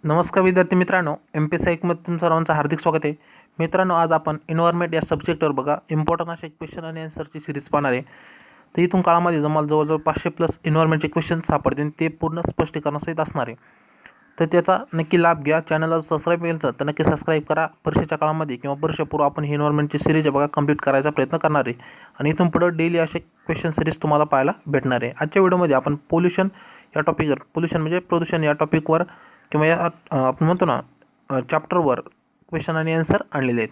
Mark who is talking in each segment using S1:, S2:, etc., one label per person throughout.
S1: नमस्कार विद्यार्थी मित्रांनो, एम.पी.एस.सी. मध्ये तुमचं सर्वांचं हार्दिक स्वागत आहे. मित्रांनो, आज आपण एन्व्हायरमेंट या सब्जेक्टवर बघा इम्पॉर्टंट असे क्वेश्चन आणि आन्सरची सिरीज पाहणार आहे. तर इथून काळामध्ये तुम्हाला जवळजवळ 500+ एन्व्हायरमेंटचे क्वेश्चन सापडतील, ते पूर्ण स्पष्टीकरणासहित असणार आहे. तर त्याचा नक्की लाभ घ्या. चॅनलला सबस्क्राईब केलं तर नक्की सबस्क्राईब करा. परीक्षेच्या काळामध्ये किंवा परीक्षेपूर्व आपण ही एन्व्हायरमेंटची सिरीज आहे बघा कंप्लीट करायचा प्रयत्न करणार आहे आणि इथून पुढे डेली असे क्वेश्चन सिरीज तुम्हाला पाहायला भेटणार आहे. आजच्या व्हिडिओमध्ये आपण पोल्युशन या टॉपिकवर, पोल्युशन म्हणजे प्रदूषण या टॉपिकवर किंवा या आपण म्हणतो ना चॅप्टरवर क्वेश्चन आणि आन्सर आणलेले आहेत.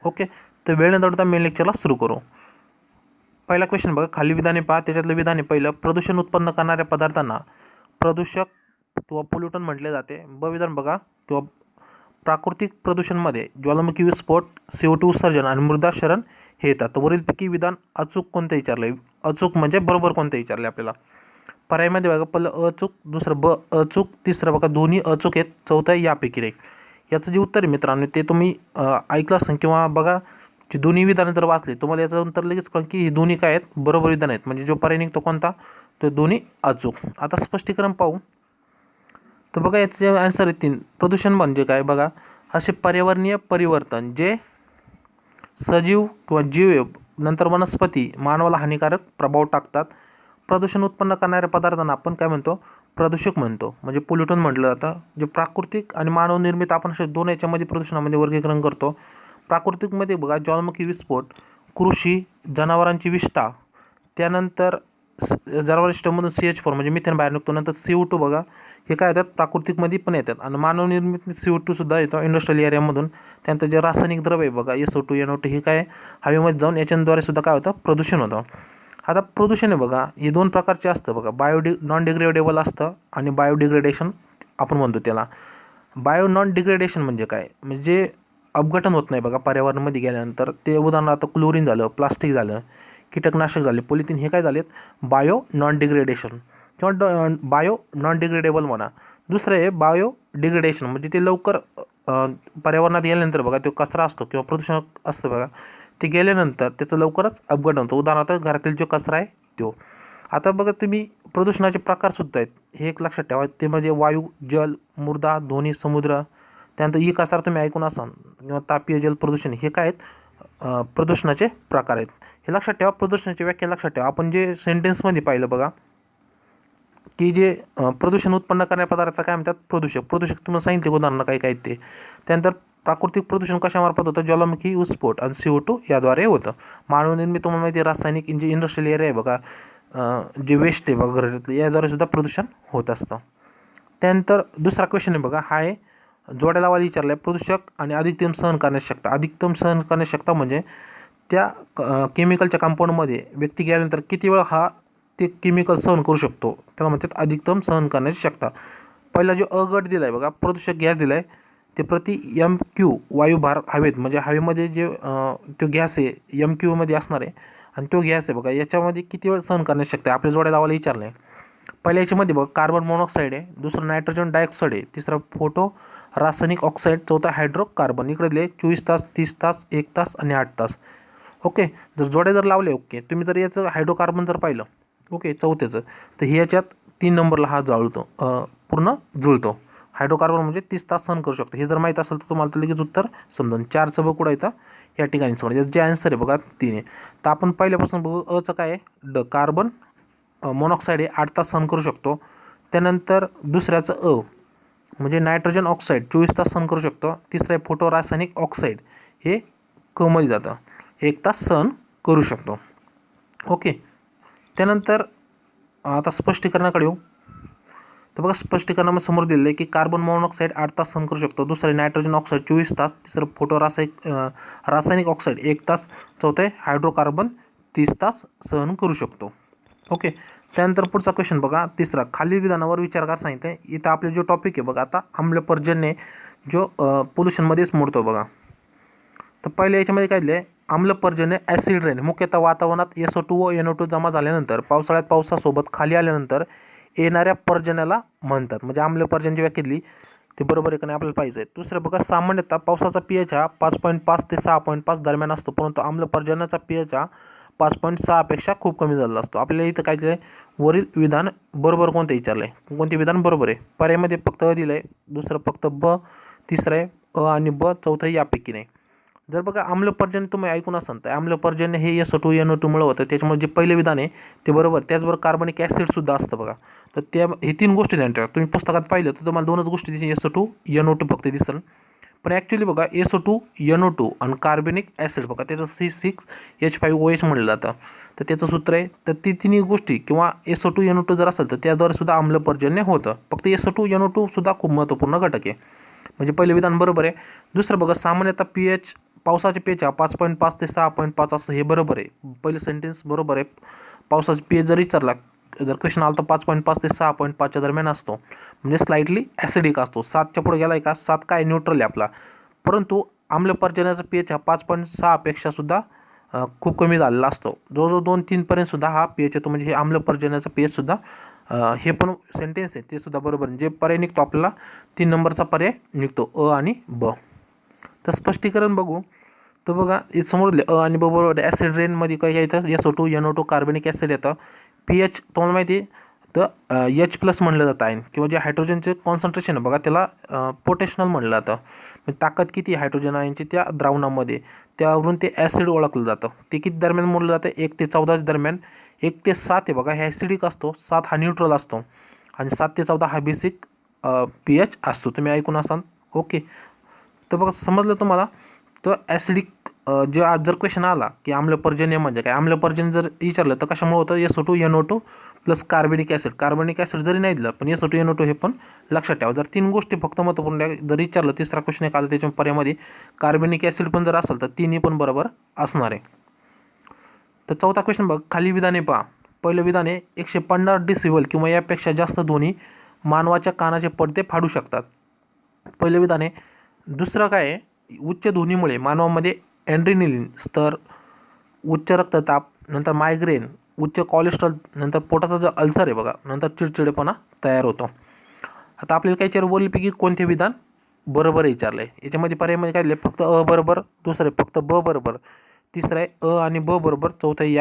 S1: ओके, तर वेळ न दवडता मेन लेक्चरला सुरू करू. पहिला क्वेश्चन बघा, खाली विधाने पहा. त्याच्यातलं विधान आहे पहिलं, प्रदूषण उत्पन्न करणाऱ्या पदार्थांना प्रदूषक किंवा पोल्युटन म्हटले जाते. ब विधान बघा, किंवा प्राकृतिक प्रदूषणमध्ये ज्वालामुखी विस्फोट, CO2 उत्सर्जन आणि मृदा क्षरण हे येतात. तर वरीलपैकी विधान अचूक कोणतं विचारलं? अचूक म्हणजे बरोबर कोणतं विचारले आपल्याला. पर्यायमध्ये बघा, पहिलं अचूक, दुसरं ब अचूक, तिसरं बघा दोन्ही अचूक आहेत, चौथं यापैकी एक. याचं जे उत्तर आहे मित्रांनो ते तुम्ही ऐकलं असेल किंवा बघा, जे दोन्ही विधानं जर वाचले तुम्हाला याचं उत्तर लगेच कळेल की हे दोन्ही काय आहेत, बरोबर विधान आहेत. म्हणजे जो पर्याय निघतो कोणता, तो दोन्ही अचूक. आता स्पष्टीकरण पाहू. तर बघा, याचे जे आन्सर आहेत 3. प्रदूषण म्हणजे काय बघा, असे पर्यावरणीय परिवर्तन जे सजीव किंवा जीव नंतर वनस्पती मानवाला हानिकारक प्रभाव टाकतात. प्रदूषण उत्पन्न करणाऱ्या पदार्थांना आपण काय म्हणतो? प्रदूषक म्हणतो, म्हणजे पोल्युटन म्हटलं जातं. जे प्राकृतिक आणि मानवनिर्मित आपण असे दोन याच्यामध्ये प्रदूषणामध्ये वर्गीकरण करतो. प्राकृतिकमध्ये बघा, ज्वालामुखी विस्फोट, कृषी, जनावरांची विष्ठा, त्यानंतर जनावरांमधून CH4 म्हणजे मिथेन बाहेर निघतो, नंतर CO2 बघा, हे काय येतात प्राकृतिकमध्ये पण येतात. आणि मानवनिर्मित CO2 सुद्धा येतो इंडस्ट्रियल एरियामधून. त्यानंतर जे रासायनिक द्रव्य आहे बघा, SO2 NO2 हे काय हवेमध्ये जाऊन याच्याद्वारे सुद्धा काय होतं, प्रदूषण होतं. आता प्रदूषण आहे बघा, हे दोन प्रकारचे असतं बघा, नॉन डिग्रेडेबल असतं आणि बायोडिग्रेडेशन आपण म्हणतो त्याला. नॉन डिग्रेडेशन म्हणजे काय, म्हणजे अपघटन होत नाही बघा पर्यावरणामध्ये गेल्यानंतर. ते उदाहरणार्थ क्लोरीन झालं, प्लास्टिक झालं, कीटकनाशक झाले, पॉलिथिन, हे काय झालेत बायो नॉन डिग्रेडेशन किंवा बायो नॉन डिग्रेडेबल म्हणा. दुसरं आहे बायो डिग्रेडेशन, म्हणजे ते लवकर पर्यावरणात गेल्यानंतर बघा, तो कचरा असतो किंवा प्रदूषण असतं बघा, ते गेल्यानंतर त्याचं लवकरच अपघटन होतं. उदाहरणार्थ घरातील जो कचरा आहे तो. आता बघा तुम्ही, प्रदूषणाचे प्रकारसुद्धा आहेत, हे एक लक्षात ठेवा. ते म्हणजे वायू, जल, मृदा, ध्वनी, समुद्र. त्यानंतर ई कचरा तुम्ही ऐकून असाल, किंवा तापीय जल प्रदूषण, हे काय आहेत प्रदूषणाचे प्रकार आहेत. हे लक्षात ठेवा. प्रदूषणाची व्याख्या लक्षात ठेवा. आपण जे सेंटेन्समध्ये पाहिलं बघा, की जे प्रदूषण उत्पन्न करणाऱ्या पदार्थ काय म्हणतात, प्रदूषक. तुम्हाला सांगितले उदाहरणं काय काय ते. त्यानंतर प्राकृतिक प्रदूषण कशामार्फत होतं, ज्वालामुखी विस्फोट आणि CO2 याद्वारे होतं. मानवनिर्मित तुम्हाला माहिती आहे, रासायनिक जे इंडस्ट्रियल एरिया आहे बघा, जे वेस्ट आहे बघा घरातलं, याद्वारे सुद्धा प्रदूषण होत असतं. त्यानंतर दुसरा क्वेश्चन आहे बघा, हा आहे जोड्या लावायला विचारला आहे, प्रदूषक आणि अधिकतम सहन करण्याची शक्यता. अधिकतम सहन करण्याची शक्यता म्हणजे त्या केमिकलच्या कंपाऊंडमध्ये व्यक्ती गेल्यानंतर किती वेळ हा ते केमिकल सहन करू शकतो, त्याला म्हणतात अधिकतम सहन करण्याची शक्यता. पहिला जो अ गट दिला आहे बघा, प्रदूषक गॅस दिला आहे, ते प्रति MQ वायुभार हवेत, म्हणजे हवेमध्ये जे तो गॅस आहे MQ असणार आहे, आणि तो गॅस आहे बघा, याच्यामध्ये किती वेळ सहन करण्याची शक्यता आपल्या जोड्या लावायला विचारलं आहे. पहिल्या याच्यामध्ये बघा, कार्बन मोनॉक्साईड आहे, दुसरं नायट्रोजन डायऑक्साईड आहे, तिसरं फोटो रासायनिक ऑक्साईड, चौथा हायड्रोकार्बन. इकडे दिले 24 तास, 30 तास, 1 तास आणि 8 तास. ओके, जर जोड्या जर लावले, ओके, तुम्ही जर याचं हायड्रोकार्बन जर पाहिलं, ओके, चौथ्याचं, तर हे याच्यात 3 नंबरला हा जुळतो, पूर्ण जुळतो. हायड्रोकार्बन म्हणजे 30 तास सहन करू शकतो. हे जर माहीत असेल तर तुम्हाला तर लगेच उत्तर समजून. 4चं बघ कुठं येतं या ठिकाणी समजा. जे आन्सर आहे बघा 3 आहे. तर आपण पहिल्यापासून बघू, अचं काय आहे, कार्बन मोनॉक्साईड आहे, 8 तास सहन करू शकतो. त्यानंतर दुसऱ्याचं अ म्हणजे नायट्रोजन ऑक्साईड 24 तास सहन करू शकतो. तिसरं आहे फोटो रासायनिक ऑक्साईड, हे क मध्ये जातं, 1 तास सहन करू शकतो. ओके, त्यानंतर आता स्पष्टीकरणाकडे येऊ. तर बघा, स्पष्टीकरणामध्ये समोर दिलेलं आहे की कार्बन मोनॉक्साईड 8 तास सहन करू शकतो, दुसरं नायट्रोजन ऑक्साईड 24 तास, तिसरं फोटो रासायनिक ऑक्साईड 1 तास, चौथं आहे हायड्रोकार्बन 30 तास सहन करू शकतो. ओके, त्यानंतर पुढचा क्वेश्चन बघा, तिसरा, खालील विधानावर विचार करा सांगितलं आहे. इथं आपले जो टॉपिक आहे बघा, आता आम्लपर्जन्य जो पोल्युशनमध्येच मोडतो बघा. तर पहिल्या याच्यामध्ये काय दिलं आहे, आम्लपर्जन्य ॲसिड रेन मुख्यतः वातावरणात SO2 व NO2 जमा झाल्यानंतर पावसाळ्यात पावसासोबत खाली आल्यानंतर येणाऱ्या पर्जन्याला म्हणतात. म्हणजे आम्लपर्जन्य व्याख्या दिली, ते बरोबर आहे का नाही आपल्याला पाहिजे. दुसरं बघा, सामान्यतः पावसाचा pH हा 5.5 ते 6.5 दरम्यान असतो, परंतु आम्लपर्जन्याचा pH हा 5.6पेक्षा खूप कमी झालेला असतो. आपल्याला इथं काय दिलं आहे, वरील विधान बरोबर कोणतं विचारलं आहे, कोणते विधान बरोबर आहे. पर्यायामध्ये फक्त अ दिलं आहे, दुसरं फक्त ब, तिसरं आहे अ आणि ब, चौथं यापैकी नाही. जर बघा आम्लपर्जन्य तुम्ही ऐकून असाल तर आम्लपर्जन्य हे SO2 NO2 मुळे होतं. त्याच्यामुळे जे पहिले विधान आहे ते बरोबर. त्याचबरोबर कार्बनिक ॲसिडसुद्धा असतं बघा. तर त्या हे 3 गोष्टी ध्यानात ठेवा. तुम्ही पुस्तकात पाहिलं तर तुम्हाला 2च गोष्टी दिसेल, SO2 NO2 फक्त दिसेल. पण ॲक्च्युली बघा SO2 NO2 आणि कार्बनिक ॲसिड बघा त्याचं C6H5OH म्हटलं जातं. तर त्याचं सूत्र आहे. तर ती तिन्ही गोष्टी किंवा SO2 NO2 जर असेल तर त्याद्वारे सुद्धा आम्लपर्जन्य होतं. फक्त SO2 NO2 सुद्धा खूप महत्त्वपूर्ण घटक आहे. म्हणजे पहिलं विधान बरोबर आहे. दुसरं बघा सामान्यतः pH पावसाचे pH हा 5.5 ते 6.5 असतो, हे बरोबर आहे. पहिलं सेंटेन्स बरोबर आहे. पावसाचा pH जर विचारला, जर क्वेश्चन आला तर 5.5 ते 6.5च्या दरम्यान असतो, म्हणजे स्लाइटली ॲसिडिक असतो. 7च्या पुढे गेला आहे का, 7 काय न्यूट्रल आहे आपला. परंतु आम्लपर्जन्याचा pH हा 5.6पेक्षा सुद्धा खूप कमी झालेला असतो. जवळजवळ 2-3पर्यंत सुद्धा हा pH येतो. म्हणजे हे आम्लपर्जन्याचा pH सुद्धा हे पण सेंटेन्स आहे ते सुद्धा बरोबर. जे पर्याय निघतो आपल्याला 3 नंबरचा पर्याय निघतो, अ आणि ब. तर स्पष्टीकरण बघू तर बघा हे समोरले अ आणि ब बरोबर. ॲसिड रेनमध्ये काय येतं, SO2 NO2 कार्बनिक ॲसिड येतं. pH तुम्हाला माहिती आहे तर H+ म्हणलं जातं आयन, किंवा जे हायड्रोजनचे कॉन्सन्ट्रेशन आहे बघा त्याला पोटेन्शियल म्हणलं जातं. म्हणजे ताकद किती हायड्रोजन आयनची त्या द्रावणामध्ये, त्यावरून ते ॲसिड ओळखलं जातं. ते किती दरम्यान मोडलं जातं, 1 ते 14 दरम्यान. 1 ते 7 आहे बघा हे ॲसिडिक असतो, 7 हा न्यूट्रल असतो आणि 7 ते 14 हा बेसिक pH असतो. तुम्ही ऐकून असाल. ओके. तर बघा समजलं तुम्हाला. तर ॲसिडिक जे आज जर क्वेश्चन आला की आम्लपर्जन्य म्हणजे काय, आम्लपर्जन्य जर विचारलं तर कशामुळे होतं, SO2 NO2 प्लस कार्बनिक ॲसिड. कार्बनिक ॲसिड जरी नाही दिलं पण SO2 NO2 हे पण लक्षात ठेवा. जर 3 गोष्टी फक्त महत्त्वपूर्ण जर विचारलं, तिसरा क्वेश्चन एक आला त्याच्या पर्यायामध्ये कार्बनिक ॲसिड पण जर असेल तर तिन्ही पण बरोबर असणार आहे. तर चौथा क्वेश्चन बघ, खाली विधाने पहा. पहिलं विधान आहे 150 डेसिबल किंवा यापेक्षा जास्त ध्वनी मानवाच्या कानाचे पडदे फाडू शकतात. पहिलं विधान आहे. दुसरं काय आहे, उच्च ध्वनीमुळे मानवामध्ये ॲड्रेनालिन स्तर, उच्च रक्तताप, नंतर मायग्रेन, उच्च कोलेस्ट्रॉल, नंतर पोटाचा जो अल्सर आहे बघा, नंतर चिडचिडेपणा तयार होतो. आता आपल्याला काय विचार बोलल्यापैकी कोणते विधान बरोबर आहे विचारलं आहे. याच्यामध्ये पर्यायमध्ये काय दिलं, फक्त अ बरोबर, दुसरं आहे फक्त ब बरोबर, तिसरं आहे अ आणि ब बरोबर, चौथं आहे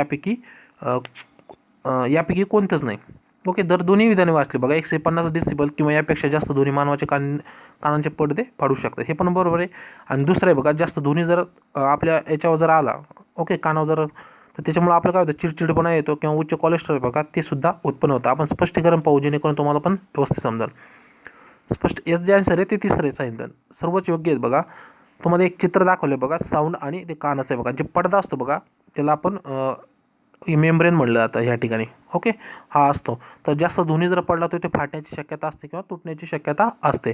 S1: यापैकी कोणतंच नाही. ओके. जर दोन्ही विधाने वाचली बघा, 150 डेसिबल किंवा यापेक्षा जास्त ध्वनी मानवाचे कानांचे पडदे फाडू शकतात, हे पण बरोबर आहे. आणि दुसरं आहे बघा, जास्त ध्वनी जर आपल्या याच्यावर जर आला, ओके, कानावर जर, तर त्याच्यामुळे आपलं काय होतं, चिडचिडपणा येतो किंवा उच्च कोलेस्ट्रॉल बघा ते सुद्धा उत्पन्न होतं. आपण स्पष्टीकरण पाहू जेणेकरून तुम्हाला पण व्यवस्थित समजेल. स्पष्ट एस जे आन्सर आहे ते तिसरे सांगितलं, सर्वच योग्य आहेत बघा. तुम्हाला एक चित्र दाखवलं बघा, साऊंड आणि ते कानाचं आहे बघा. जे पडदा असतो बघा त्याला आपण मेम्ब्रेन म्हणलं जातं ह्या ठिकाणी. ओके. हा असतो. तर जास्त ध्वनी जर पडला तर ते फाटण्याची शक्यता असते किंवा तुटण्याची शक्यता असते.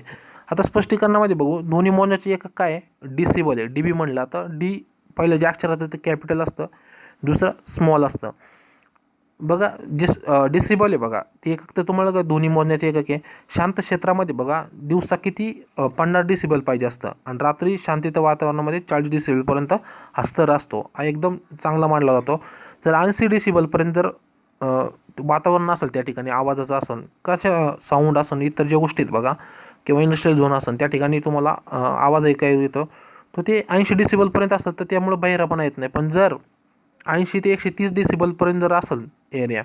S1: आता स्पष्टीकरणामध्ये बघू, ध्वनी मोजण्याचे एकक काय आहे, डेसिबल आहे. DB म्हणलं तर डी पहिलं जे अक्षर असतं ते कॅपिटल असतं, दुसरं स्मॉल असतं बघा. जे डेसिबल आहे बघा ते एकक तर तुम्हाला ध्वनी मोजण्याचे एकक आहे. शांत क्षेत्रामध्ये बघा दिवसा किती 50 डेसिबल पाहिजे असतं आणि रात्री शांतता वातावरणामध्ये 40 डेसिबलपर्यंत हा स्तर असतो. हा एकदम चांगला मानला जातो. जर 80 डेसिबलपर्यंत जर वातावरण असेल त्या ठिकाणी, आवाजाचं असेल, कशा साऊंड असेल, इतर ज्या गोष्टी आहेत बघा, किंवा इंडस्ट्रियल झोन असेल त्या ठिकाणी तुम्हाला आवाज ऐकायला येतो, तर ते 80 डेसिबलपर्यंत असतं, तर त्यामुळे बहिरापणा येत नाही. पण जर 80 ते 130 डेसिबलपर्यंत जर असेल एरिया,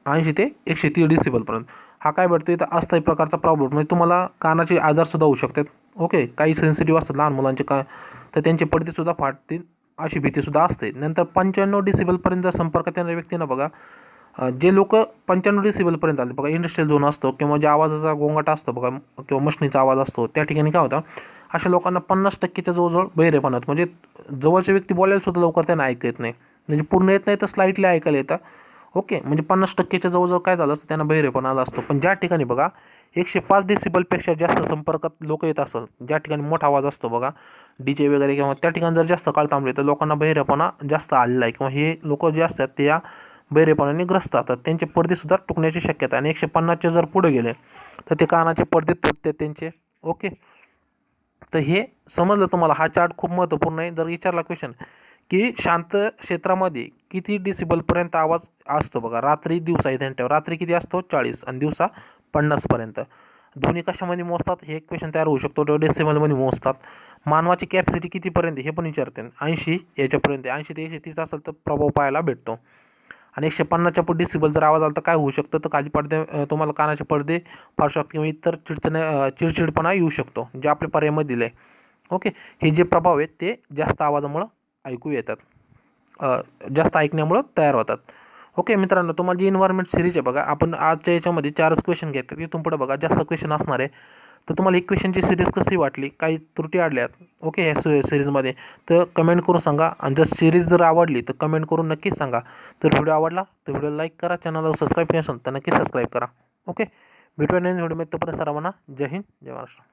S1: 80 ते 130 डेसिबलपर्यंत, हा काय भेटतो इथं अस्थायी प्रकारचा प्रॉब्लेम, म्हणजे तुम्हाला कानाचे आजारसुद्धा होऊ शकतात. ओके. काही सेन्सिटिव्ह असतात लहान मुलांचे तर त्यांचे पडदेसुद्धा फाटतील अशी भीतीसुद्धा असते. नंतर 95 डेसिबलपर्यंत जर संपर्कात येणाऱ्या व्यक्तींना बघा, जे लोक 95 डेसिबलपर्यंत आले बघा, इंडस्ट्रियल झोन असतो किंवा ज्या आवाजाचा गोंगाटा असतो बघा किंवा मशनीचा आवाज असतो, त्या ठिकाणी काय होतं, अशा लोकांना 50%च्या जवळजवळ बहिरेपणा होतं. म्हणजे जवळचे व्यक्ती बोलायला सुद्धा लवकर त्यांना ऐकू येत नाही. म्हणजे पूर्ण येत नाही तर स्लाइटली ऐकायला येतं. ओके. म्हणजे 50%च्या जवळजवळ काय झालं असतं, त्यांना बहिरेपणा आला असतो. पण ज्या ठिकाणी बघा 105 डेसिबलपेक्षा जास्त संपर्कात लोक येत असेल, ज्या ठिकाणी मोठा आवाज असतो बघा, DJ वगैरे, किंवा त्या ठिकाणी जर जास्त काळ थांबले तर लोकांना बहिरेपणा जास्त आलेला आहे, किंवा हे लोक जे असतात ते या बहिरेपणाने ग्रस्त असतात. त्यांचे पडदेसुद्धा तुटण्याची शक्यता, आणि 150च्या जर पुढे गेले तर ते कानाचे पडदे तुटतात त्यांचे. ओके. तर हे समजलं तुम्हाला. हा चार्ट खूप महत्त्वपूर्ण आहे. जर विचारला क्वेश्चन की शांत क्षेत्रामध्ये किती डेसिबलपर्यंत आवाज असतो बघा, रात्री दिवसा, इथे ठेवा, रात्री किती असतो 40 आणि दिवसा 50पर्यंत. ध्वनी कशामध्ये मोजतात हे एक क्वेश्चन तयार होऊ शकतो, तो डेसिमलमध्ये मोजतात. मानवाची कॅपॅसिटी कितीपर्यंत हे पण विचारते, 80 याच्यापर्यंत, 80 ते 130 असेल तर प्रभाव पाहायला भेटतो. आणि 150च्या पुढे डेसिबल जर आवाज आला तर काय होऊ शकतं, तर खाली पडदे तुम्हाला कानाचे पडदे फाडू शकतात किंवा इतर चिडचिडपणा येऊ शकतो, जे आपल्या पर्यायामध्ये दिलं आहे. ओके, हे जे प्रभाव आहेत ते जास्त आवाजामुळं ऐकू येतात, जास्त ऐकण्यामुळं तयार होतात. ओके मित्रांनो, तुम्हाला जी एन्व्हायरमेंट सिरीज आहे बघा, आपण आजच्या याच्यामध्ये 4च क्वेश्चन घेतात, इथून पुढे बघा जास्त क्वेश्चन असणार आहे. तर तुम्हाला एक क्वेश्चनची सिरीज कशी वाटली, काही त्रुटी आढळल्यात ओके ह्या सिरीजमध्ये, तर कमेंट करून सांगा. आणि जर सिरीज जर आवडली तर कमेंट करून नक्कीच सांगा. तर व्हिडिओ आवडला तर व्हिडिओ लाईक करा, चॅनलला सबस्क्राईब केलं असेल तर नक्की सबस्क्राईब करा. ओके, भेटूया नवीन व्हिडिओमध्ये. तोपर्यंत सर्वांना जय हिंद, जय महाराष्ट्र.